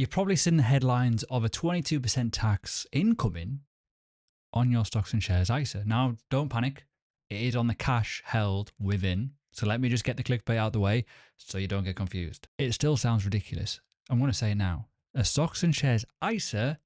You've probably seen the headlines of a 22% tax incoming on your stocks and shares ISA. Now, don't panic. It is on the cash held within. So let me just get the clickbait out of the way so you don't get confused. It still sounds ridiculous. I'm going to say it now. A stocks and shares ISA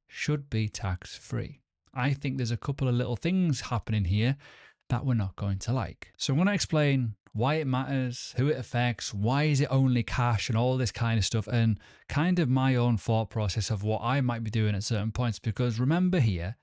should be tax-free. I think there's a couple of little things happening here that we're not going to like. So I'm going to explain why it matters, who it affects, why is it only cash and all this kind of stuff, and kind of my own thought process of what I might be doing at certain points. Because remember here,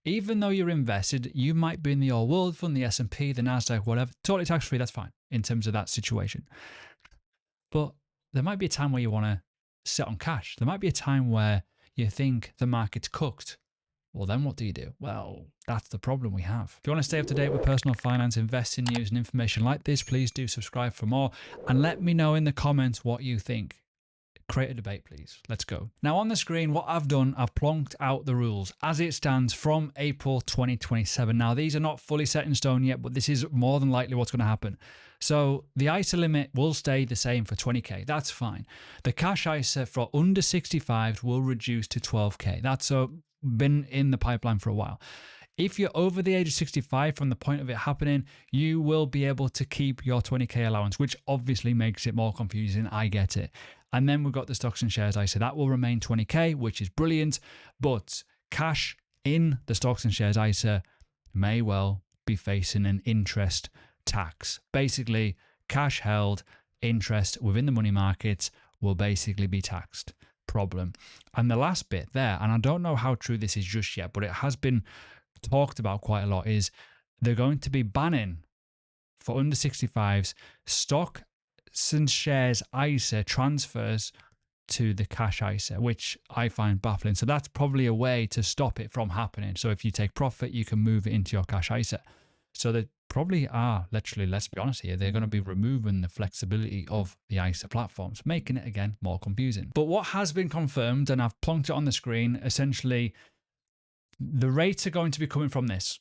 even though you're invested, you might be in the All World Fund, the S&P, the NASDAQ, whatever, totally tax-free, that's fine in terms of that situation. But there might be a time where you want to sit on cash. There might be a time where you think the market's cooked. Well, then what do you do? Well, that's the problem we have. If you want to stay up to date with personal finance, investing news and information like this, please do subscribe for more and let me know in the comments what you think. Create a debate, please. Let's go. Now on the screen, what I've done, I've plonked out the rules as it stands from April 2027. Now, these are not fully set in stone yet, but this is more than likely what's going to happen. So the ISA limit will stay the same for 20K. That's fine. The cash ISA for under 65 will reduce to 12K. That's been in the pipeline for a while. If you're over the age of 65 from the point of it happening, you will be able to keep your 20K allowance, which obviously makes it more confusing. I get it. And then we've got the stocks and shares ISA. That will remain 20K, which is brilliant. But cash in the stocks and shares ISA may well be facing an interest tax. Basically, cash held, interest within the money markets will basically be taxed. Problem. And the last bit there, and I don't know how true this is just yet, but it has been talked about quite a lot, is they're going to be banning for under 65s stocks and shares ISA transfers to the cash ISA, which I find baffling. So that's probably a way to stop it from happening. So if you take profit, you can move it into your cash ISA. So they probably are, literally, let's be honest here, they're going to be removing the flexibility of the ISA platforms, making it, again, more confusing. But what has been confirmed, and I've plonked it on the screen, essentially, the rates are going to be coming from this.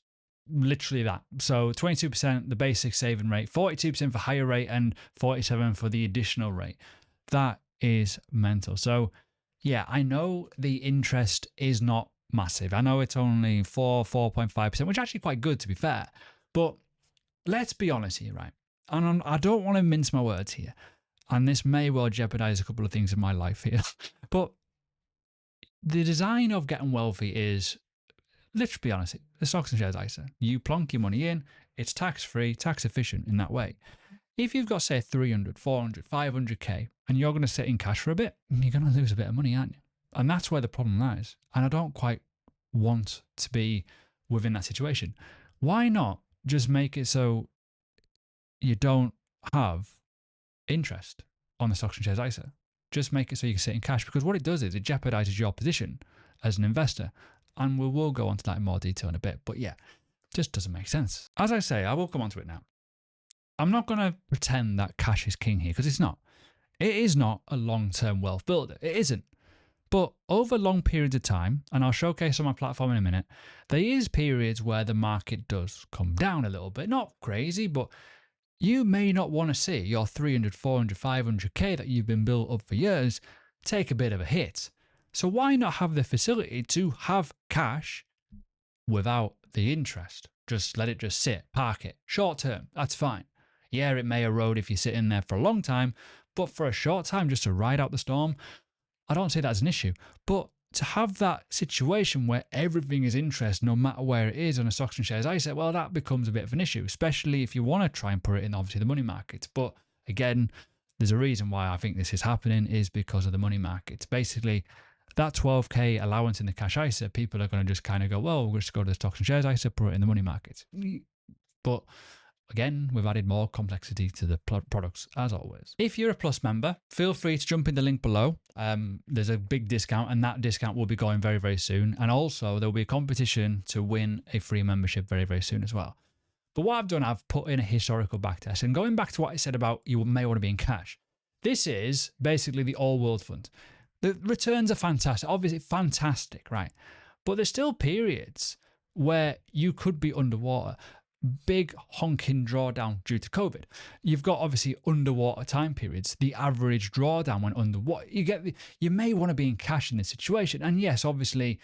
Literally that. So 22% the basic saving rate, 42% for higher rate, and 47% for the additional rate. That is mental. So yeah, I know the interest is not massive. I know it's only 4.5%, which is actually quite good to be fair. But let's be honest here, right? And I don't want to mince my words here. And this may well jeopardize a couple of things in my life here. But the design of getting wealthy is, let's be honest, the stocks and shares ISA. You plonk your money in, it's tax-free, tax efficient in that way. If you've got, say, 300, 400, 500K, and you're going to sit in cash for a bit, you're going to lose a bit of money, aren't you? And that's where the problem lies. And I don't quite want to be within that situation. Why not just make it so you don't have interest on the stocks and shares ISA? Just make it so you can sit in cash, because what it does is it jeopardizes your position as an investor. And we will go on to that in more detail in a bit. But yeah, just doesn't make sense. As I say, I will come on to it now. I'm not going to pretend that cash is king here, because it's not. It is not a long-term wealth builder. It isn't. But over long periods of time, and I'll showcase on my platform in a minute, there is periods where the market does come down a little bit. Not crazy, but you may not want to see your 300, 400, 500K that you've been built up for years take a bit of a hit. So why not have the facility to have cash without the interest? Just let it just sit, park it. Short term, that's fine. Yeah, it may erode if you sit in there for a long time, but for a short time, just to ride out the storm, I don't see that as an issue. But to have that situation where everything is interest, no matter where it is on a stocks and shares ISA, well, that becomes a bit of an issue, especially if you want to try and put it in, obviously, the money markets. But again, there's a reason why I think this is happening is because of the money markets. Basically, that 12K allowance in the cash ISA, people are going to just kind of go, well, we'll just go to the stocks and shares ISA, put it in the money markets. But again, we've added more complexity to the products as always. If you're a Plus member, feel free to jump in the link below. There's a big discount, and that discount will be going very, very soon. And also there'll be a competition to win a free membership very, very soon as well. But what I've done, I've put in a historical backtest, and going back to what I said about you may want to be in cash. This is basically the All World Fund. The returns are fantastic, obviously fantastic, right? But there's still periods where you could be underwater. big honking drawdown due to COVID. You've got obviously underwater time periods. The average drawdown went underwater. You may want to be in cash in this situation. And yes, obviously,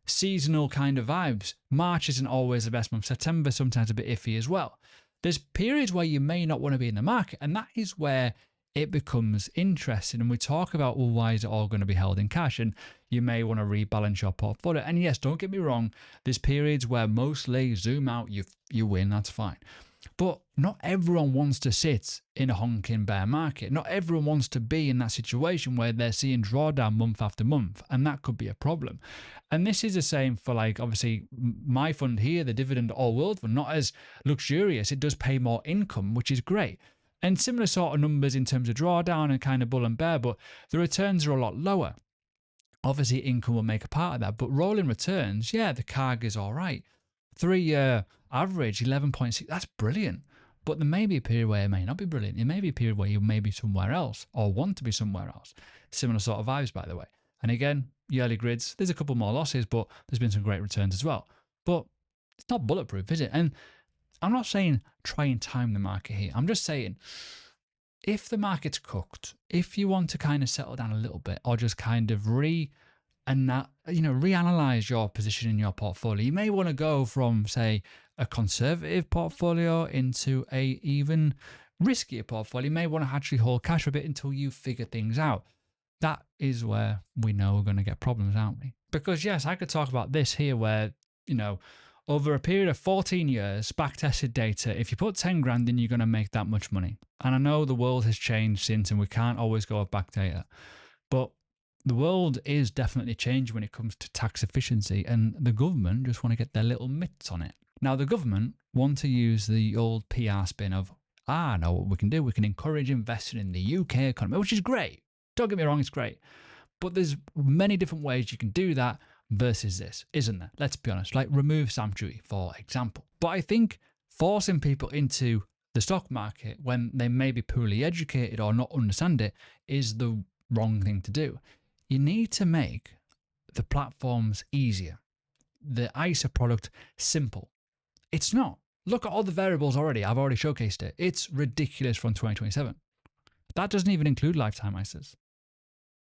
seasonal kind of vibes. March isn't always the best month. September sometimes a bit iffy as well. There's periods where you may not want to be in the market, and that is where it becomes interesting. And we talk about, well, why is it all going to be held in cash? And you may want to rebalance your portfolio. And yes, don't get me wrong, there's periods where mostly zoom out, you win, that's fine. But not everyone wants to sit in a honking bear market. Not everyone wants to be in that situation where they're seeing drawdown month after month, and that could be a problem. And this is the same for, like, obviously my fund here, the dividend all world fund, not as luxurious. It does pay more income, which is great. And similar sort of numbers in terms of drawdown and kind of bull and bear, but the returns are a lot lower. Obviously, income will make a part of that, but rolling returns, yeah, the CAG is all right. 3-year average, 11.6, that's brilliant. But there may be a period where it may not be brilliant. It may be a period where you may be somewhere else or want to be somewhere else. Similar sort of vibes, by the way. And again, yearly grids, there's a couple more losses, but there's been some great returns as well. But it's not bulletproof, is it? And I'm not saying try and time the market here. I'm just saying, if the market's cooked, if you want to kind of settle down a little bit or just kind of reanalyze your position in your portfolio, you may want to go from, say, a conservative portfolio into a even riskier portfolio. You may want to actually hold cash for a bit until you figure things out. That is where we know we're going to get problems, aren't we? Because yes, I could talk about this here where, over a period of 14 years, back-tested data, if you put 10 grand in, you're going to make that much money. And I know the world has changed since, and we can't always go off back data. But the world is definitely changing when it comes to tax efficiency, and the government just want to get their little mitts on it. Now, the government want to use the old PR spin of, know what we can do. We can encourage investing in the UK economy, which is great. Don't get me wrong, it's great. But there's many different ways you can do that versus this, isn't there? Let's be honest, like remove stamp duty, for example. But I think forcing people into the stock market when they may be poorly educated or not understand it is the wrong thing to do. You need to make the platforms easier, the ISA product simple. It's not. Look at all the variables already. I've already showcased it. It's ridiculous from 2027. That doesn't even include lifetime ISAs,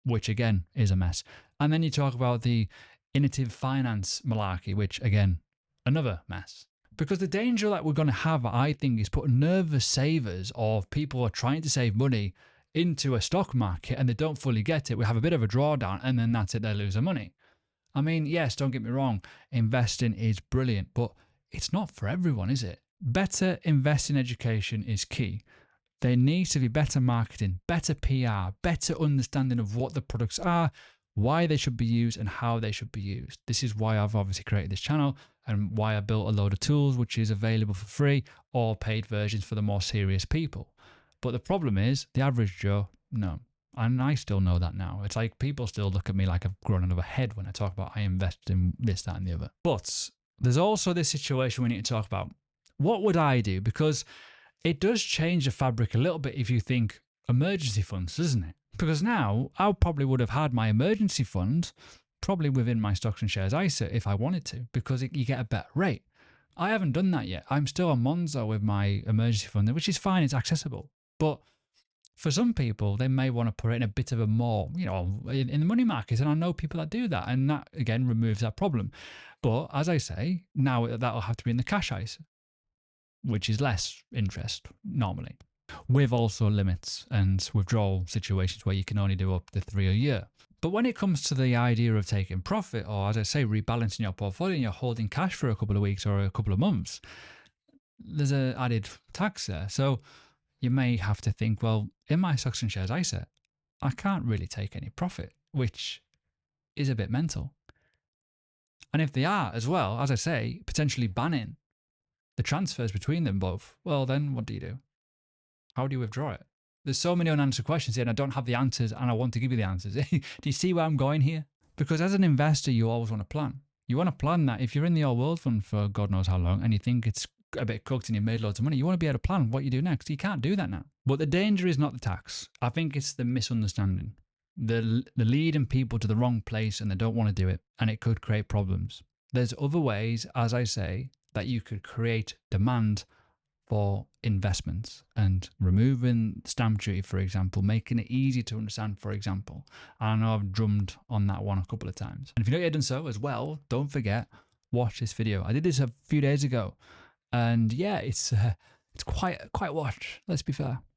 which again is a mess. And then you talk about the innovative finance malarkey, which again, another mess. Because the danger that we're going to have, I think, is putting nervous savers or people who are trying to save money into a stock market and they don't fully get it. We have a bit of a drawdown and then that's it, they lose their money. I mean, yes, don't get me wrong, investing is brilliant, but it's not for everyone, is it? Better investing education is key. There needs to be better marketing, better PR, better understanding of what the products are, why they should be used and how they should be used. This is why I've obviously created this channel and why I built a load of tools, which is available for free or paid versions for the more serious people. But the problem is the average Joe, no. And I still know that now. It's like people still look at me like I've grown out of a head when I talk about I invest in this, that and the other. But there's also this situation we need to talk about. What would I do? Because it does change the fabric a little bit if you think emergency funds, doesn't it? Because now I probably would have had my emergency fund probably within my stocks and shares ISA if I wanted to, because you get a better rate. I haven't done that yet. I'm still on Monzo with my emergency fund, which is fine. It's accessible. But for some people, they may want to put it in a bit of a more, in the money market. And I know people that do that. And that, again, removes that problem. But as I say, now that'll have to be in the cash ISA, which is less interest normally, with also limits and withdrawal situations where you can only do up to 3 a year. But when it comes to the idea of taking profit, or as I say, rebalancing your portfolio and you're holding cash for a couple of weeks or a couple of months, there's an added tax there. So you may have to think, well, in my stocks and shares ISA, I can't really take any profit, which is a bit mental. And if they are as well, as I say, potentially banning the transfers between them both, well, then what do you do? How do you withdraw it? There's so many unanswered questions here and I don't have the answers and I want to give you the answers. Do you see where I'm going here? Because as an investor, you always want to plan. You want to plan that if you're in the all world fund for God knows how long and you think it's a bit cooked and you made loads of money, you want to be able to plan what you do next. You can't do that now. But the danger is not the tax. I think it's the misunderstanding. The leading people to the wrong place and they don't want to do it and it could create problems. There's other ways, as I say, that you could create demand for investments, and removing stamp duty, for example, making it easy to understand, for example. I know I've drummed on that one a couple of times. And if you've not yet done so as well, don't forget, watch this video. I did this a few days ago, and yeah, it's quite watch, let's be fair.